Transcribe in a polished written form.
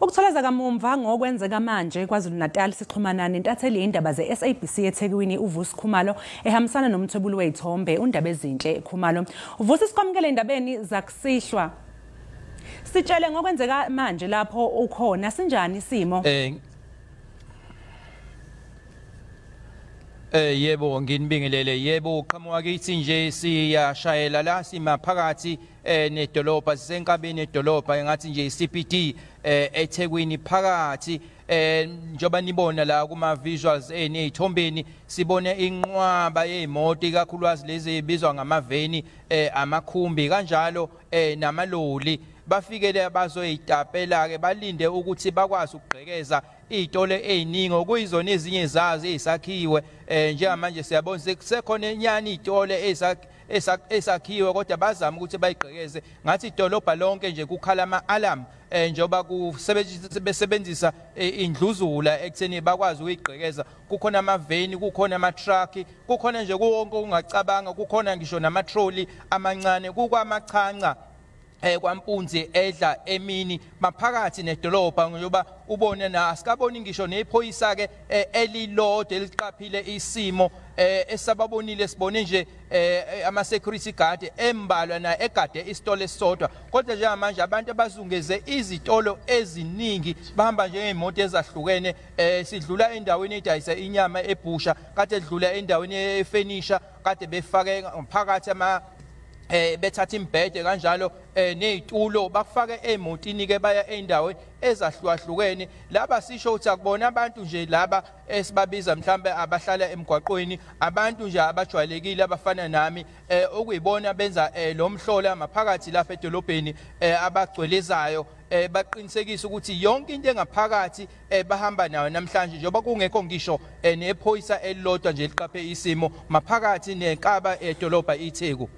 Ukutholeza kamumva ngokwenzeka manje KwaZulu-Natal sixhumana nentatheli indaba ze-SABC eThekwini uVusi Khumalo ehambisana nomthwebuli wezithombe undaba ezinhle Khumalo. uVusi sikwamukele endabeni zakusihlwa. Sitshele ngokwenzeka manje lapho ukhona sinjani isimo? Yebo nginibingelele yebo qhamuka kithi nje siyashayela la simaphakathi nedolobha sisenkabeni edolobha engathi nje iCPD eThekwini phakathi njoba nibona la kuma visuals nezithombeni sibone inqwaba yeimoto ikakhulukazi lezi ezibizwa ngamaveni amakhumbi kanjalo namaloli bafikele abazoyitapela ke balinde ukuthi bakwazi ukugqekeza izitolo eziningi okuyizona ezinye zazo ezisakhiwe njengamanje siyabona sekusekhona enyani izitolo esakhiwe kodwa bazama ukuthi bayigqekeze ngathi idolobha lonke nje kukhala ama-alarm njoba besebenzisa indluzula ekutheni bakwazi ukuyigqekeza kukhona amaveni kukhona ama-truck kukhona nje konke ungacabanga kukhona ngisho nama-trolley amancane kukwamachanca kwampunzi edla emini maphakathi nedolobha ngoba ubone na asikaboni ngisho nephoyisa ke elilodwa eliqaphile isimo esababonile sibone nje ama security guard embalwa na egade isitolo esisodwa kodwa nje manje abantu abazungeze izitolo eziningi bahamba nje ngeimoto ezahlukene sidlula endaweni edayisa inyama ebusha kade edlula endaweni efurniture kade befake phakathi bethatha imbhede kanjalo nezitulo bakufake emotini ke baya endaweni ezahlukahlukene laba sisho ukuthi akubona abantu nje laba esibabiza mhlambe abahlala emgwaqweni abantu nje abajwayelekile abafana nami okuyibona benza lo mhlola maphakathi lapha edolobheni abagcwelezayo baqinisekisa ukuthi yonke into engaphakathi bahamba nayo namhlanje njengoba kungekho ngisho nephoyisa elilodwa nje liqaphe isimo maphakathi nenkaba edolobha iTheku.